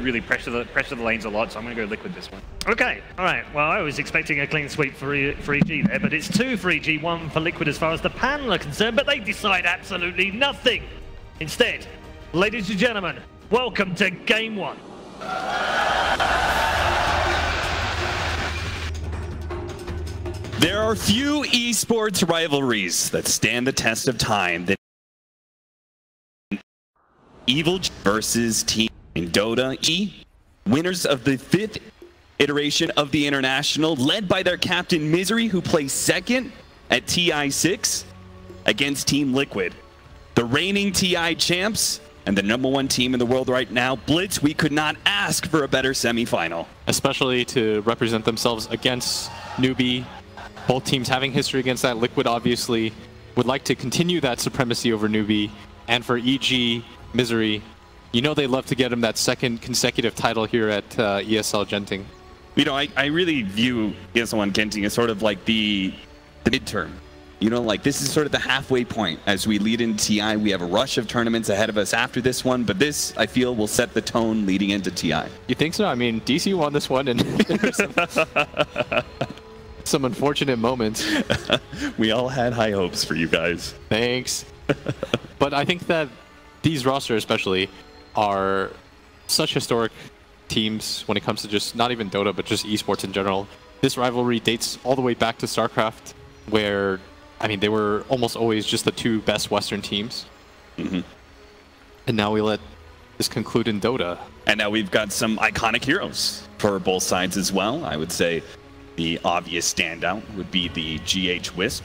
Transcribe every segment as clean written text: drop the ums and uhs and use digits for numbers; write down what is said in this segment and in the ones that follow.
really pressure the lanes a lot, so I'm going to go Liquid this one. Okay, all right. Well, I was expecting a clean sweep for EG there, but it's 2 for EG, 1 for Liquid as far as the panel are concerned, but they decide absolutely nothing. Instead, ladies and gentlemen, welcome to Game 1. There are few esports rivalries that stand the test of time than Evil versus Team in Dota E, winners of the 5th iteration of the International, led by their captain Misery, who plays 2nd at TI6 against Team Liquid. The reigning TI champs and the #1 team in the world right now, Blitz. We could not ask for a better semifinal. Especially to represent themselves against Newbie. Both teams having history against that. Liquid obviously would like to continue that supremacy over Newbie. And for EG, Misery, you know they love to get him that 2nd consecutive title here at ESL Genting. You know, I really view ESL One Genting as sort of like the midterm. You know, like this is sort of the halfway point as we lead into TI. We have a rush of tournaments ahead of us after this one, but this, I feel, will set the tone leading into TI. You think so? I mean, DC won this one, and some unfortunate moments. We all had high hopes for you guys. Thanks. But I think that these rosters especially are such historic teams when it comes to just not even Dota, but just esports in general. This rivalry dates all the way back to StarCraft, where, I mean, they were almost always just the 2 best Western teams. And now we let this conclude in Dota. And now we've got some iconic heroes for both sides as well. I would say the obvious standout would be the GH Wisp.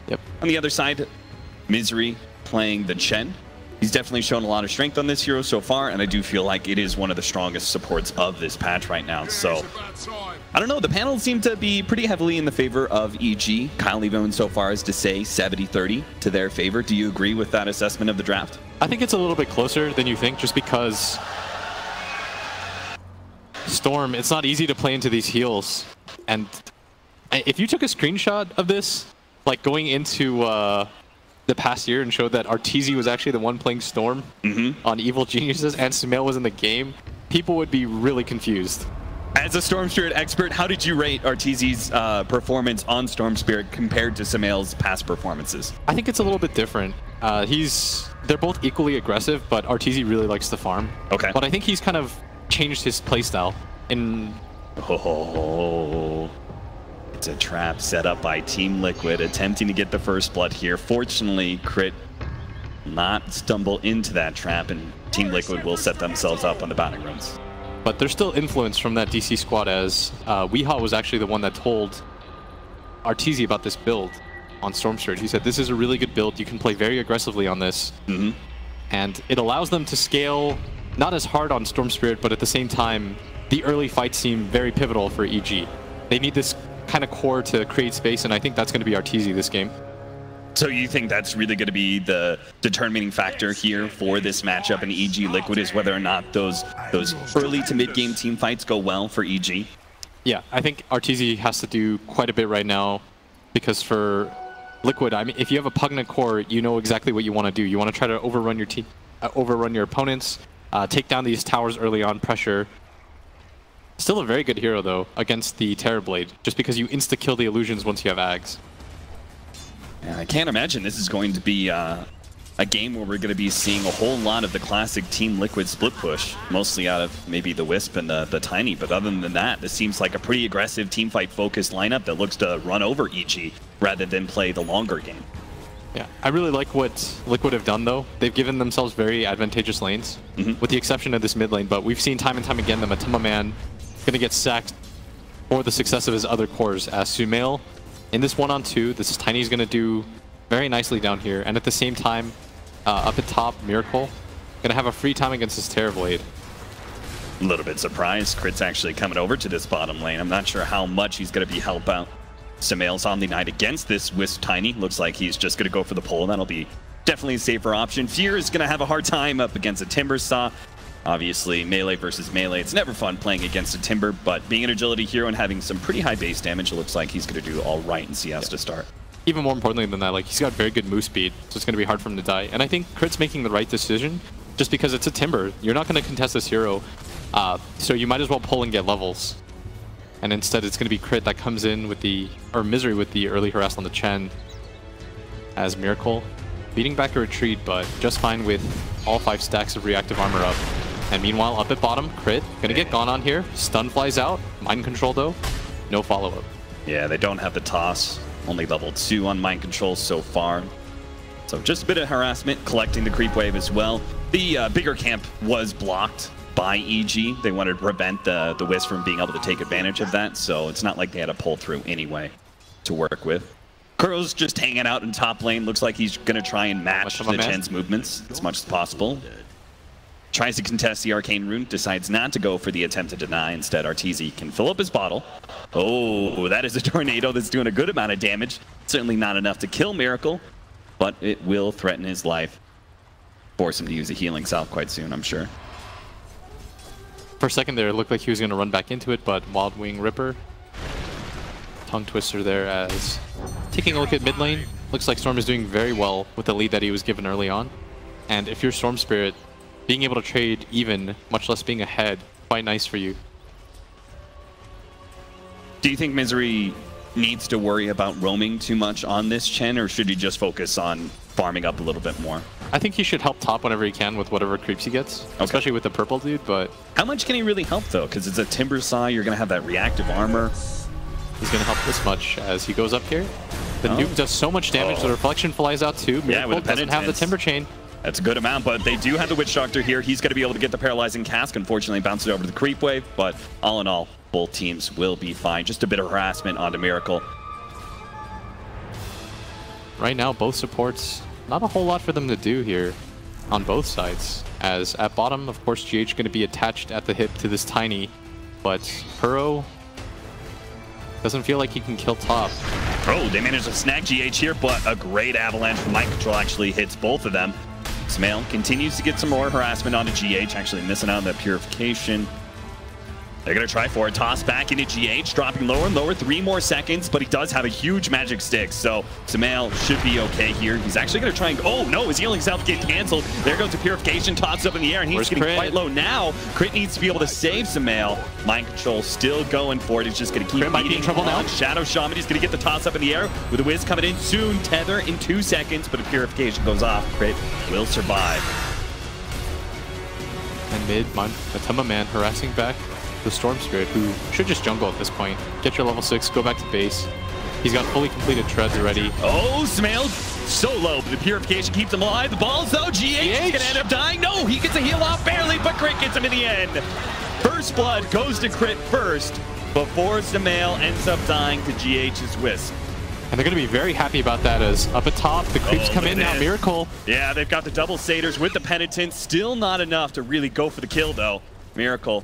Yep. On the other side, Misery playing the Chen. He's definitely shown a lot of strength on this hero so far, and I do feel like it is one of the strongest supports of this patch right now. So, I don't know, the panels seem to be pretty heavily in the favor of EG. Kyle even so far as to say 70-30 to their favor. Do you agree with that assessment of the draft? I think it's a little bit closer than you think, just because Storm, it's not easy to play into these heals. And if you took a screenshot of this, like going into the past year and showed that Arteezy was actually the one playing Storm on Evil Geniuses and Sumail was in the game, people would be really confused. As a Storm Spirit expert, how did you rate Arteezy's performance on Storm Spirit compared to Sumail's past performances? I think it's a little bit different. They're both equally aggressive, but Arteezy really likes to farm. Okay. But I think he's kind of changed his playstyle in... Oh, it's a trap set up by Team Liquid, attempting to get the first blood here. Fortunately, Crit not stumble into that trap, and Team Liquid will set themselves up on the bounding runs. But there's still influence from that DC squad, as Weehaw was actually the one that told Arteezy about this build on Storm Spirit. He said, this is a really good build. You can play very aggressively on this. And it allows them to scale not as hard on Storm Spirit, but at the same time, the early fights seem very pivotal for EG. They need this kind of core to create space, and I think that's going to be Arteezy this game. So you think that's really going to be the determining factor here for this matchup in EG Liquid, is whether or not those early to mid-game team fights go well for EG? Yeah, I think Arteezy has to do quite a bit right now, because for Liquid, I mean, if you have a Pugna core, you know exactly what you want to do. You want to try to overrun your team, overrun your opponents, take down these towers early on, pressure. Still a very good hero, though, against the Terrorblade, just because you insta-kill the illusions once you have Ags. Yeah, I can't imagine this is going to be a game where we're going to be seeing a whole lot of the classic Team Liquid split push, mostly out of maybe the Wisp and the Tiny, but other than that, this seems like a pretty aggressive teamfight-focused lineup that looks to run over EG rather than play the longer game. Yeah, I really like what Liquid have done, though. They've given themselves very advantageous lanes, with the exception of this mid lane, but we've seen time and time again the Matuma Man going to get sacked for the success of his other cores. As Sumail, in this 1-on-2, this is Tiny's going to do very nicely down here, and at the same time, up at top, Miracle, going to have a free time against his Terrorblade. A little bit surprised Crit's actually coming over to this bottom lane. I'm not sure how much he's going to be help out Sumail's Omni-Knight against this Wisp Tiny. Looks like he's just going to go for the pull. That'll be definitely a safer option. Fear is going to have a hard time up against a Timber Saw. Obviously, melee versus melee. It's never fun playing against a Timber, but being an agility hero and having some pretty high base damage, it looks like he's going to do all right in CS to start. Even more importantly than that, like, he's got very good move speed, so it's going to be hard for him to die. And I think Crit's making the right decision just because it's a Timber. You're not going to contest this hero, so you might as well pull and get levels. And instead, it's going to be Crit that comes in with the, or Misery with the early harass on the Chen, as Miracle beating back a retreat, but just fine with all 5 stacks of reactive armor up. And meanwhile, up at bottom, Crit gonna get gone on here. Stun flies out. Mind Control though, no follow-up. Yeah, they don't have the toss. Only level 2 on Mind Control so far. So just a bit of harassment, collecting the creep wave as well. The bigger camp was blocked by EG. They wanted to prevent the Wisp from being able to take advantage of that, so it's not like they had a pull through anyway to work with. Kuro's just hanging out in top lane. Looks like he's gonna try and match the Chen's movements as much as possible. Tries to contest the Arcane Rune, decides not to go for the attempt to deny. Instead, Arteezy can fill up his bottle. Oh, that is a tornado that's doing a good amount of damage. Certainly not enough to kill Miracle, but it will threaten his life. Force him to use a healing salve quite soon, I'm sure. For a second there, it looked like he was going to run back into it, but Wild Wing Ripper. Tongue Twister there as... Taking a look at mid lane, looks like Storm is doing very well with the lead that he was given early on. And if you're Storm Spirit, being able to trade even, much less being ahead, quite nice for you. Do you think Misery needs to worry about roaming too much on this Chen, or should he just focus on farming up a little bit more? I think he should help top whenever he can with whatever creeps he gets, especially with the purple dude, but... How much can he really help, though? Because it's a Timber Saw, you're going to have that reactive armor. He's going to help this much as he goes up here. The nuke does so much damage, the reflection flies out too. Miracle doesn't have the Timber Chain. That's a good amount, but they do have the Witch Doctor here. He's going to be able to get the Paralyzing Cask. Unfortunately, bounce it over to the Creep Wave, but all in all, both teams will be fine. Just a bit of harassment onto Miracle. Right now, both supports, not a whole lot for them to do here on both sides. As at bottom, of course, GH going to be attached at the hip to this Tiny, but Kuro doesn't feel like he can kill top. Oh, they managed to snag GH here, but a great avalanche from Mind Control actually hits both of them. Smail continues to get some more harassment onto GH, actually missing out on that purification. They're going to try for it. Toss back into GH, dropping lower and lower, 3 more seconds, but he does have a huge magic stick, so Samael should be okay here. He's actually going to try and... Oh, no, his healing self get canceled. There goes the purification, tossed up in the air, and he's getting quite low now. Crit needs to be able to save Samael. Mind Control still going for it. He's just going to keep beating trouble now. Shadow Shaman, he's going to get the toss up in the air with the Wiz coming in soon. Tether in 2 seconds, but a purification goes off. Crit will survive. And mid, Matema Man harassing back the Storm Spirit, who should just jungle at this point. Get your level 6, go back to base. He's got fully completed treads already. Oh, Smail so low, but the purification keeps him alive. The balls, though, GH is gonna end up dying. No, he gets a heal off barely, but Crit gets him in the end. First blood goes to Crit first before Smail ends up dying to GH's Wisp. And they're going to be very happy about that, as up at top, the creeps come in now. Miracle. Yeah, they've got the double Satyrs with the Penitent. Still not enough to really go for the kill, though. Miracle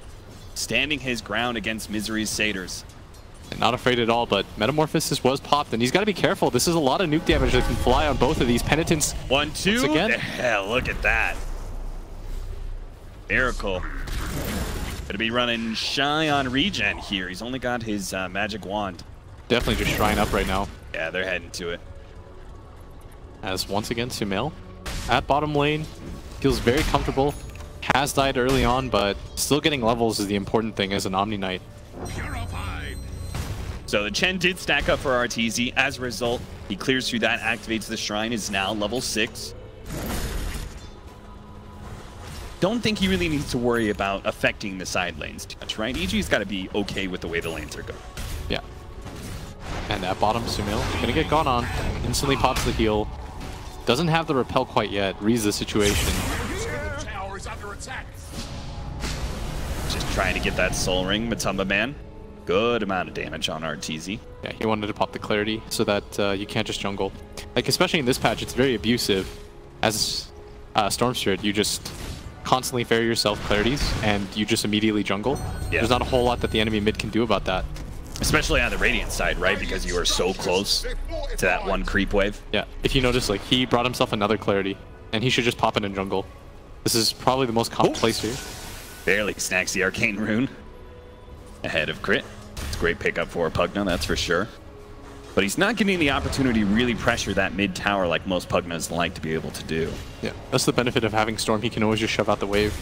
standing his ground against Misery's Satyrs. And not afraid at all, but Metamorphosis was popped, and he's got to be careful. This is a lot of nuke damage that can fly on both of these Penitents. 1, 2. Again. Yeah, look at that. Miracle. Gonna be running shy on regen here. He's only got his magic wand. Definitely just shrine up right now. Yeah, they're heading to it. As once again, Sumail at bottom lane feels very comfortable. Has died early on, but still getting levels is the important thing as an Omni Knight. Purified. So the Chen did stack up for Arteezy. As a result, he clears through that, activates the shrine, is now level 6. Don't think he really needs to worry about affecting the side lanes too much, right? EG's got to be okay with the way the lanes are going. Yeah. And at bottom, Sumail gonna get gone on. Instantly pops the heal. Doesn't have the repel quite yet. Reads the situation. Just trying to get that soul ring, Matumba Man. Good amount of damage on Arteezy. Yeah, he wanted to pop the clarity so that you can't just jungle. Like, especially in this patch, it's very abusive. As Storm Spirit, you just constantly ferry yourself clarities and you just immediately jungle. Yeah. There's not a whole lot that the enemy mid can do about that. Especially on the Radiant side, right? Because you are so close to that one creep wave. Yeah, if you notice, like, he brought himself another clarity, and he should just pop it in jungle. This is probably the most common place here. Barely snacks the Arcane Rune ahead of Crit. It's a great pickup for Pugna, that's for sure. but he's not getting the opportunity to really pressure that mid tower like most Pugnas like to be able to do. Yeah, that's the benefit of having Storm. He can always just shove out the wave.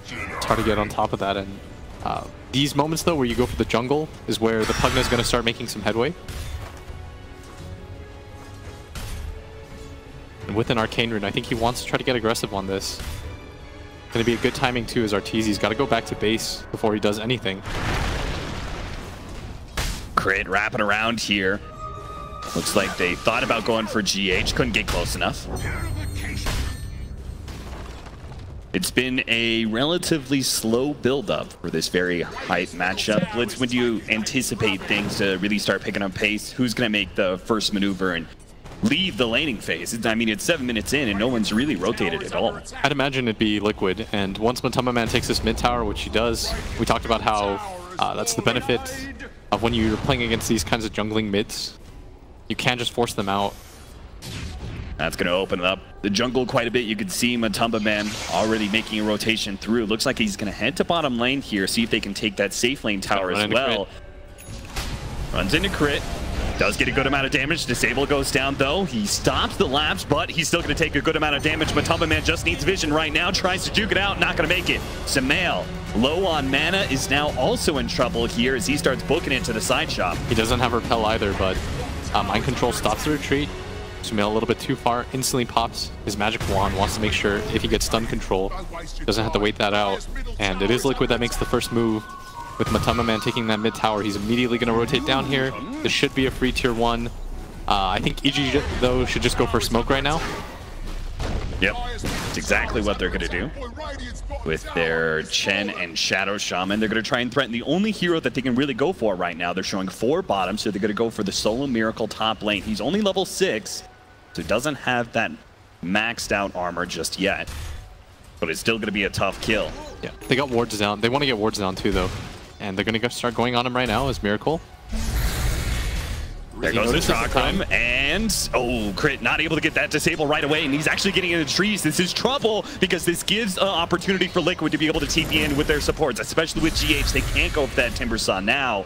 It's hard to get on top of that, and these moments though where you go for the jungle is where the Pugna is going to start making some headway. And with an Arcane Rune, I think he wants to try to get aggressive on this. Going to be a good timing too, as Arteezy's got to go back to base before he does anything. Crit wrapping around here. Looks like they thought about going for GH, couldn't get close enough. It's been a relatively slow build-up for this very hype matchup. Blitz, when do you anticipate things to really start picking up pace? Who's going to make the first maneuver and leave the laning phase? I mean, it's 7 minutes in and no one's really rotated at all. I'd imagine it'd be Liquid, and once Matama Man takes this mid tower, which he does, we talked about how that's the benefit of when you're playing against these kinds of jungling mids. You can't just force them out. That's going to open up the jungle quite a bit. You can see Matumba Man already making a rotation through. Looks like he's going to head to bottom lane here, see if they can take that safe lane tower as well. Runs into crit. Does get a good amount of damage. Disable goes down though. He stops the lapse, but he's still going to take a good amount of damage. Matumba Man just needs vision right now. Tries to juke it out. Not going to make it. Sumail, low on mana, is now also in trouble here as he starts booking into the side shop. He doesn't have repel either, but Mind Control stops the retreat. Sumail a little bit too far, instantly pops his magic wand, wants to make sure if he gets stun control, doesn't have to wait that out. And it is Liquid that makes the first move. With Matama Man taking that mid tower, he's immediately going to rotate down here. This should be a free tier 1. I think EG, though, should just go for smoke right now. Yep, it's exactly what they're going to do. With their Chen and Shadow Shaman, they're going to try and threaten the only hero that they can really go for right now. They're showing 4 bottom, so they're going to go for the Solo Miracle top lane. He's only level 6, so he doesn't have that maxed out armor just yet. But it's still going to be a tough kill. Yeah, they got wards down. They want to get wards down too, though. And they're going to start going on him right now as Miracle. There goes the Chakram, and oh, Crit not able to get that disable right away, and he's actually getting into the trees. This is trouble because this gives an opportunity for Liquid to be able to TP in with their supports, especially with GH. They can't go for that Timber Saw now,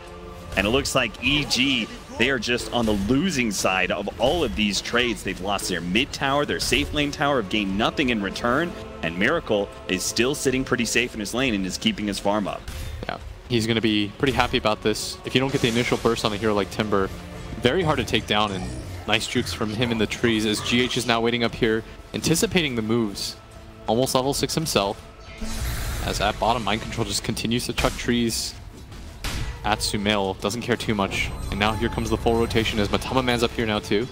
and it looks like EG, they are just on the losing side of all of these trades. They've lost their mid tower, their safe lane tower, have gained nothing in return, and Miracle is still sitting pretty safe in his lane and is keeping his farm up. Yeah, he's going to be pretty happy about this. If you don't get the initial burst on a hero like Timber, very hard to take down, and nice jukes from him in the trees as GH is now waiting up here, anticipating the moves. Almost level 6 himself. As at bottom, Mind Control just continues to chuck trees at Sumail. Doesn't care too much. And now here comes the full rotation as Matama Man's up here now too.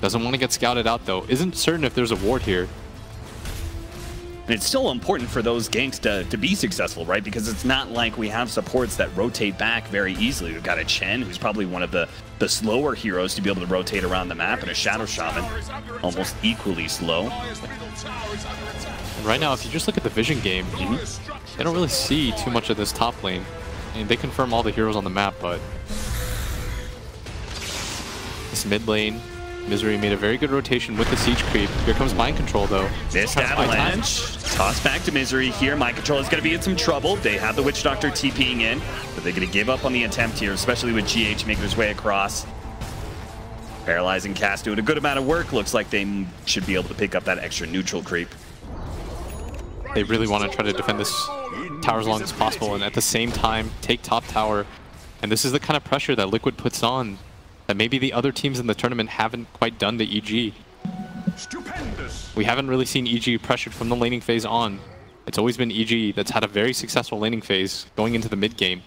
Doesn't want to get scouted out though. Isn't certain if there's a ward here. And it's still important for those ganks to be successful, right? Because it's not like we have supports that rotate back very easily. We've got a Chen, who's probably one of the slower heroes to be able to rotate around the map, and a Shadow Shaman, almost equally slow. And right now, if you just look at the vision game, they don't really see too much of this top lane. I mean, they confirm all the heroes on the map, but this mid lane, Misery made a very good rotation with the siege creep. Here comes Mind Control though. This avalanche, toss back to Misery here. Mind Control is going to be in some trouble. They have the Witch Doctor TPing in, but they're going to give up on the attempt here, especially with GH making his way across. Paralyzing cast doing a good amount of work. Looks like they should be able to pick up that extra neutral creep. They really want to try to defend this tower as long as possible, and at the same time take top tower. And this is the kind of pressure that Liquid puts on that maybe the other teams in the tournament haven't quite done to EG. Stupendous. We haven't really seen EG pressured from the laning phase on. It's always been EG that's had a very successful laning phase going into the mid game.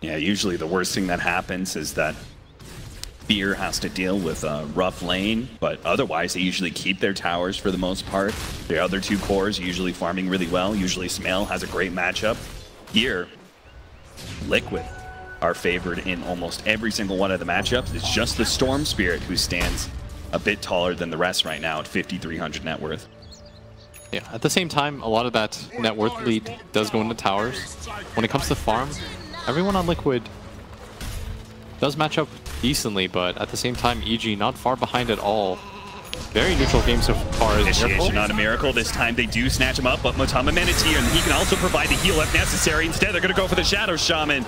Yeah, usually the worst thing that happens is that Fear has to deal with a rough lane, but otherwise they usually keep their towers for the most part. Their other 2 cores usually farming really well. Usually Sumail has a great matchup. Here, Liquid are favored in almost every single one of the matchups. It's just the Storm Spirit who stands a bit taller than the rest right now at 5,300 net worth. Yeah, at the same time, a lot of that net worth lead does go into towers. When it comes to farm, everyone on Liquid does match up decently, but at the same time, EG not far behind at all. Very neutral game so far. Initiation on a Miracle. This time they do snatch him up, but Matama Man is here, and he can also provide the heal if necessary. Instead, they're going to go for the Shadow Shaman.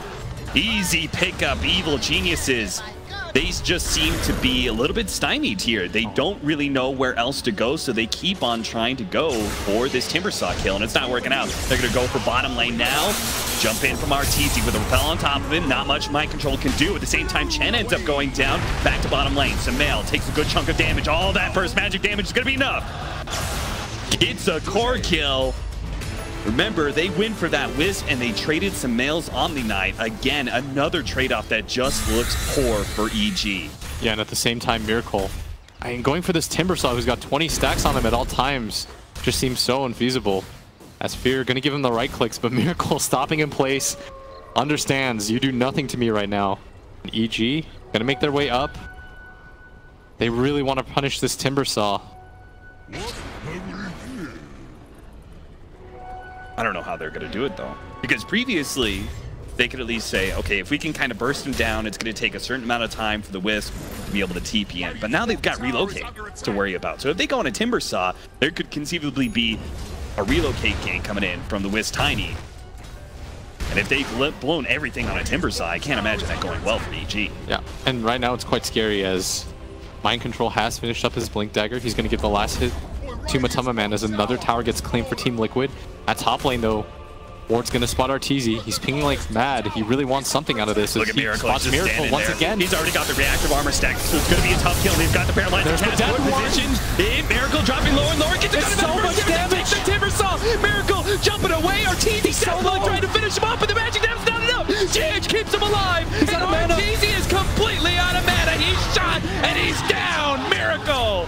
Easy pickup, Evil Geniuses. They just seem to be a little bit stymied here. They don't really know where else to go, so they keep on trying to go for this Timbersaw kill, and it's not working out. They're going to go for bottom lane now. Jump in from RTZ with a repel on top of him. Not much mind control can do. At the same time, Chen ends up going down. Back to bottom lane. Sumail takes a good chunk of damage. All that first magic damage is going to be enough. It's a core kill. Remember, they win for that Wisp, and they traded Sumail's Omni Knight. Again, another trade-off that just looks poor for EG. Yeah, and at the same time, Miracle. I mean, going for this Timbersaw, who's got 20 stacks on him at all times, just seems so unfeasible. As Fear gonna give him the right clicks, but Miracle stopping in place, understands you do nothing to me right now. And EG gonna make their way up. They really want to punish this Timbersaw. I don't know how they're going to do it, though. Because previously, they could at least say, okay, if we can kind of burst him down, it's going to take a certain amount of time for the Wisp to be able to TP in. But now they've got Relocate to worry about. So if they go on a Timbersaw, there could conceivably be a Relocate gank coming in from the Wisp Tiny. And if they've blown everything on a Timbersaw, I can't imagine that going well for EG. Yeah, and right now it's quite scary as Mind Control has finished up his Blink Dagger. He's going to give the last hit to Matama Man as another tower gets claimed for Team Liquid. At top lane, though, Ward's going to spot RTZ. He's pinging like mad. He really wants something out of this. Look at Miracle. Spots Miracle once again. He's already got the reactive armor stack, so it's going to be a tough kill. He's got the paralyzed cast. Good position. Miracle dropping lower and lower. Gets so much damage. The Timbersaw. Miracle jumping away. RTZ so low, trying to finish him off, but the magic damage not enough. GH keeps him alive. And RTZ is completely out of mana. He's shot and he's down. Miracle.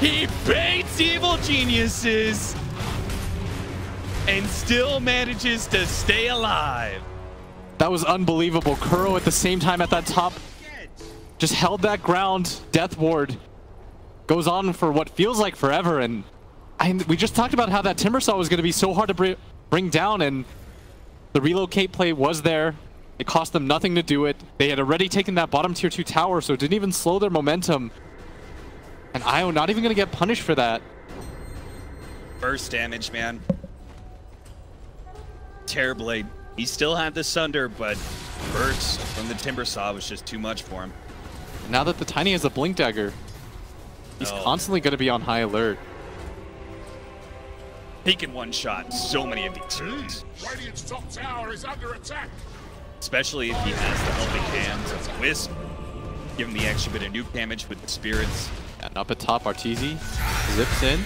He baits Evil Geniuses and still manages to stay alive. That was unbelievable. Kuro at the same time at that top just held that ground. Death Ward goes on for what feels like forever, and we just talked about how that Timbersaw was going to be so hard to bring down, and the Relocate play was there. It cost them nothing to do it. They had already taken that bottom tier 2 tower, so it didn't even slow their momentum. And Io not even going to get punished for that. Burst damage, man. Terrorblade. He still had the Sunder, but burst from the Timbersaw was just too much for him. Now that the Tiny has a Blink Dagger, he's constantly going to be on high alert. He can one-shot so many of these turrets. Radiant's top tower is under attack. Especially if he has the helping hands of Wisp. Give him the extra bit of nuke damage with the spirits. And up at top, RTZ zips in.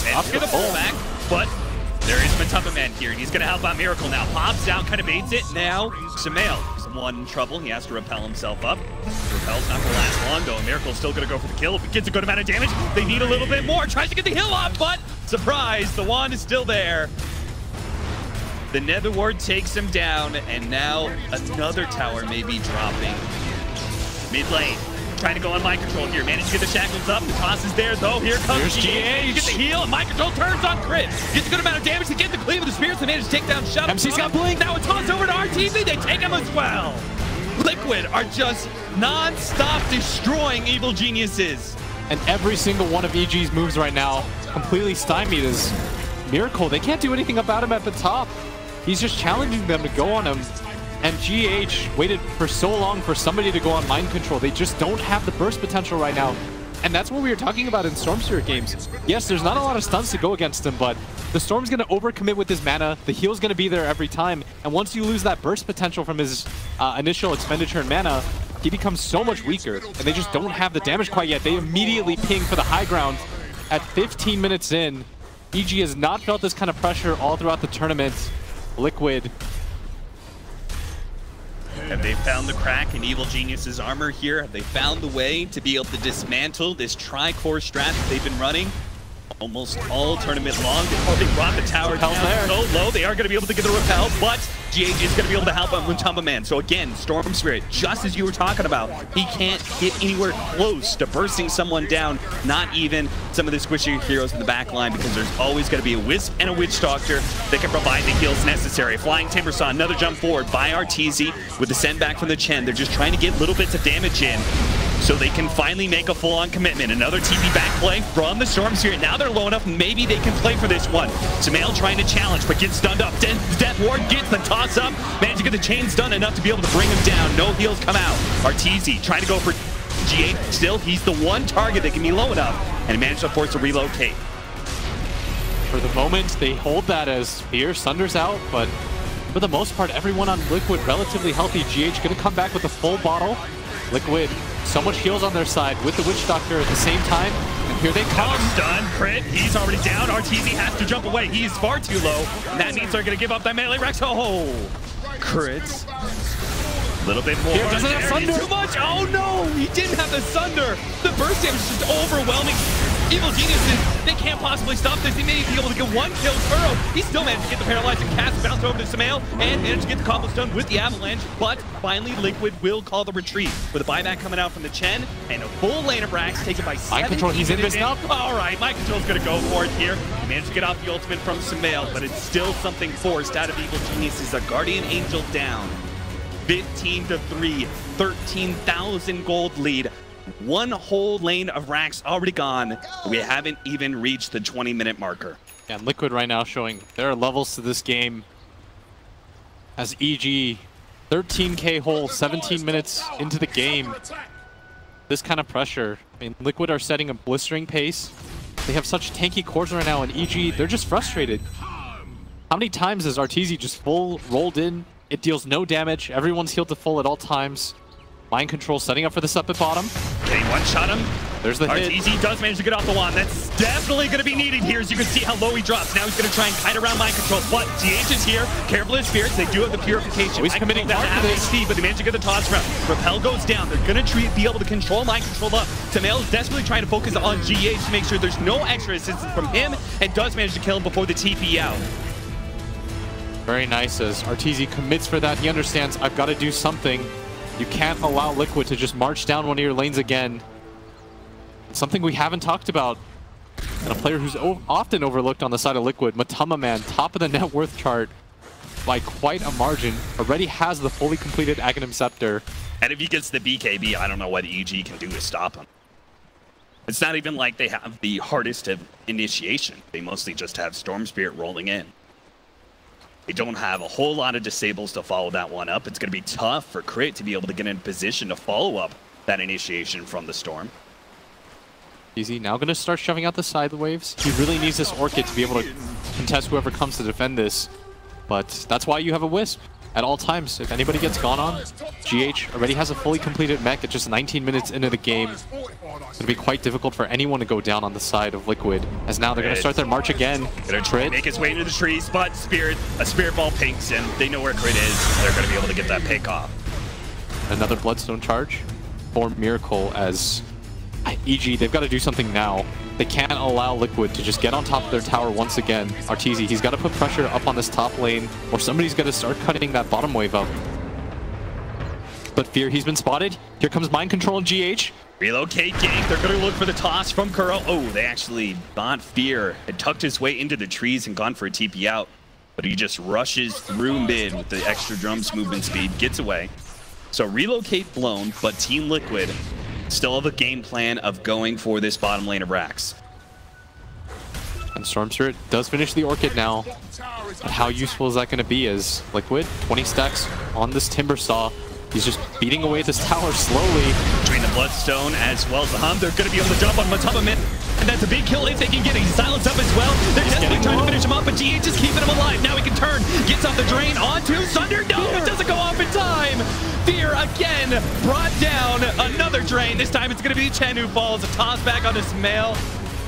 And gonna pull back, but there is Matama Man here, and he's gonna help out Miracle now. Pops down, kind of baits it. Now, Sumail is one in trouble. He has to repel himself up. Repel's not gonna last long, though. Miracle's still gonna go for the kill. If it gets a good amount of damage, they need a little bit more. Tries to get the heal off, but surprise, the wand is still there. The Nether Ward takes him down, and now another tower may be dropping. Mid lane. Trying to go on mind control here. Managed to get the shackles up. The toss is there, though. Here comes GH. Get the heal, and mind control turns on crit. Gets a good amount of damage to get the cleave of the spirits and manage to take down Shadow. MC's got Blink. Now a toss over to RTZ. They take him as well. Liquid are just non-stop destroying Evil Geniuses. And every single one of EG's moves right now completely stymied as Miracle. They can't do anything about him at the top. He's just challenging them to go on him. And GH waited for so long for somebody to go on mind control. They just don't have the burst potential right now. And that's what we were talking about in Storm Spirit games. Yes, there's not a lot of stunts to go against him, but the Storm's going to overcommit with his mana. The heal's going to be there every time. And once you lose that burst potential from his initial expenditure in mana, he becomes so much weaker. And they just don't have the damage quite yet. They immediately ping for the high ground at 15 minutes in. EG has not felt this kind of pressure all throughout the tournament. Liquid. Have they found the crack in Evil Genius's armor here? Have they found the way to be able to dismantle this tri-core strat that they've been running almost all tournament long before they brought the tower down so low? They are going to be able to get the repel, but GH is going to be able to help out Matama Man. So again, Storm Spirit, just as you were talking about, he can't get anywhere close to bursting someone down, not even some of the squishy heroes in the back line, because there's always going to be a Wisp and a Witch Doctor that can provide the heals necessary. Flying Timbersaw, another jump forward by RTZ with the send back from the Chen. They're just trying to get little bits of damage in. so they can finally make a full-on commitment. Another TP back play from the Storm Spirit. Now they're low enough, maybe they can play for this one. Sumail trying to challenge, but gets stunned up. Death Ward gets the toss up, managed to get the chains done enough to be able to bring him down. No heals come out. Arteezy trying to go for G8. Still, he's the one target that can be low enough, and managed to force a relocate. For the moment, they hold that as Fear Sunder's out, but for the most part, everyone on Liquid relatively healthy. GH gonna come back with a full bottle. Liquid, so much heals on their side with the Witch Doctor at the same time, and here they come. Stun, crit, he's already down. Arteezy has to jump away. He's far too low, and that means they're gonna give up that melee Rex. Oh, crits. A little bit more. Here doesn't have Sunder. Too much. Oh no, he didn't have the Sunder. The burst damage is just overwhelming. Evil Geniuses, they can't possibly stop this. They may be able to get one kill. Kuro, he still managed to get the paralyzing cast, bounce over to Sumail, and managed to get the combo stun with the avalanche. But finally, Liquid will call the retreat with a buyback coming out from the Chen and a full lane of Brax taken by 7. Mind Control, he's in this now. All right, Mind Control's gonna go for it here. He managed to get off the ultimate from Sumail, but it's still something forced out of Evil Geniuses. A Guardian Angel down. 15-3, 13,000 gold lead. One whole lane of racks already gone. We haven't even reached the 20-minute marker. And Liquid right now showing there are levels to this game. As EG, 13k whole, 17 minutes into the game. This kind of pressure. I mean, Liquid are setting a blistering pace. They have such tanky cores right now, and EG, they're just frustrated. How many times has Arteezy just full rolled in? It deals no damage. Everyone's healed to full at all times. Mind Control setting up for this up at bottom. Can he one-shot him? There's the hit. Arteezy does manage to get off the wand. That's definitely going to be needed here, as you can see how low he drops. Now he's going to try and kite around Mind Control, but GH is here. Careful of his spirits. They do have the purification. Oh, he's committing hard to this. HP, but they manage to get the toss round. Repel goes down. They're going to be able to control Mind Control up. Sumail is desperately trying to focus on GH to make sure there's no extra assistance from him, and does manage to kill him before the TP out. Very nice as Arteezy commits for that. He understands, I've got to do something. You can't allow Liquid to just march down one of your lanes again. It's something we haven't talked about. And a player who's often overlooked on the side of Liquid, Matama Man, top of the net worth chart by quite a margin, already has the fully completed Aghanim Scepter. And if he gets the BKB, I don't know what EG can do to stop him. It's not even like they have the hardest of initiation. They mostly just have Storm Spirit rolling in. They don't have a whole lot of disables to follow that one up. It's going to be tough for Crit to be able to get in position to follow up that initiation from the Storm. Easy now going to start shoving out the side waves. He really needs this Orchid to be able to contest whoever comes to defend this. But that's why you have a Wisp at all times. If anybody gets gone on, GH already has a fully completed mech at just 19 minutes into the game. It's going to be quite difficult for anyone to go down on the side of Liquid, as now they're going to start their march again. Gonna try to make his way into the trees, but a Spirit Ball pinks, and they know where Crit is. They're going to be able to get that pick off. Another Bloodstone charge for Miracle, as EG, they've got to do something now. They can't allow Liquid to just get on top of their tower once again. Arteezy, he's got to put pressure up on this top lane, or somebody's got to start cutting that bottom wave up. But Fear, he's been spotted. Here comes Mind Control and GH. Relocate gank. They're going to look for the toss from Kuro. Oh, they actually bought Fear. Had tucked his way into the trees and gone for a TP out. But he just rushes through mid with the extra drums movement speed. Gets away. So relocate blown, but Team Liquid still have a game plan of going for this bottom lane of racks. And Storm Spirit does finish the Orchid now. But how useful is that going to be as Liquid, 20 stacks on this Timber Saw. He's just beating away this tower slowly. Between the Bloodstone as well as the Hum, they're going to be able to jump on Matama Man. And that's a big kill if they can get it. He's silenced up as well. They're desperately trying to finish him up, but GH is keeping him alive. Now he can turn, gets off the drain onto Sunder. No, it doesn't go off in time. Fear again brought down. Another drain. This time it's going to be Chen who falls. A toss back on Sumail.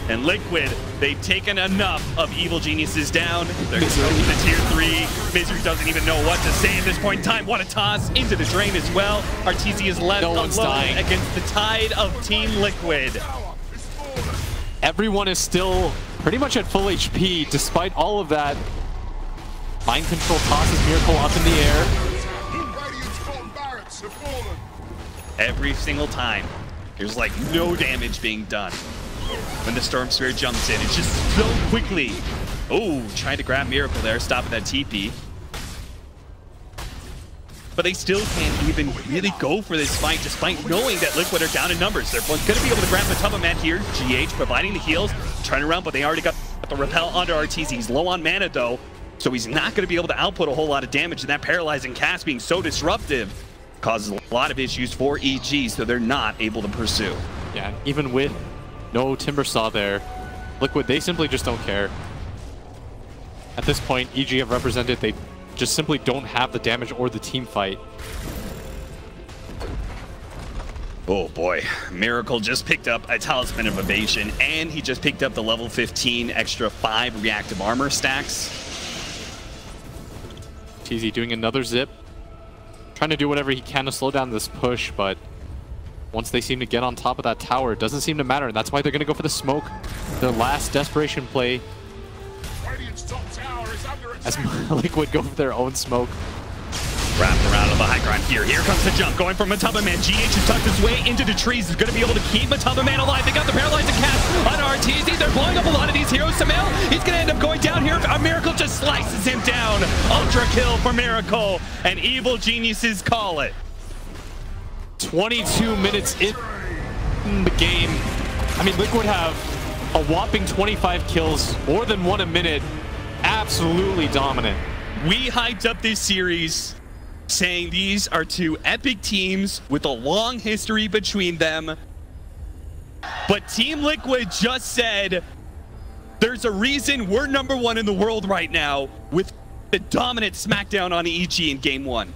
And Liquid, they've taken enough of Evil Geniuses down. They're going to go to the tier 3. Misery doesn't even know what to say at this point in time. What a toss into the drain as well. Arteezy is left alone against the tide of Team Liquid. Everyone is still pretty much at full HP despite all of that. Mind Control tosses Miracle up in the air. Every single time, there's like no damage being done. When the Storm Spirit jumps in, it's just so quickly. Oh, trying to grab Miracle there, stopping that TP. but they still can't even really go for this fight despite knowing that Liquid are down in numbers. They're going to be able to grab the Matubba Man here. GH providing the heals, turning around, but they already got the repel onto RTZ. He's low on mana though, so he's not going to be able to output a whole lot of damage, and that paralyzing cast being so disruptive causes a lot of issues for EG, so they're not able to pursue. Yeah, even with no Timbersaw there, Liquid, they simply just don't care. At this point, EG have represented, they just simply don't have the damage or the team fight. Oh boy, Miracle just picked up a Talisman of Evasion, and he just picked up the level 15 extra 5 reactive armor stacks. TZ doing another zip. Trying to do whatever he can to slow down this push, but once they seem to get on top of that tower, it doesn't seem to matter, and that's why they're going to go for the smoke. Their last desperation play. Radiant's top tower is under As attack. Liquid go for their own smoke. Wrapped around on the high ground here. Here comes the jump, going from Matubba Man. GH has tucked his way into the trees. He's going to be able to keep Matubba Man alive. They got the paralyzing cast on RTZ. They're blowing up a lot of these heroes. Samel, he's going to end up going down here. A Miracle just slices him down. Ultra kill for Miracle, and evil geniuses call it. 22 minutes in the game. I mean, Liquid have a whopping 25 kills, more than 1 a minute. Absolutely dominant. We hyped up this series saying these are two epic teams with a long history between them. But Team Liquid just said there's a reason we're #1 in the world right now with the dominant smackdown on EG in Game 1.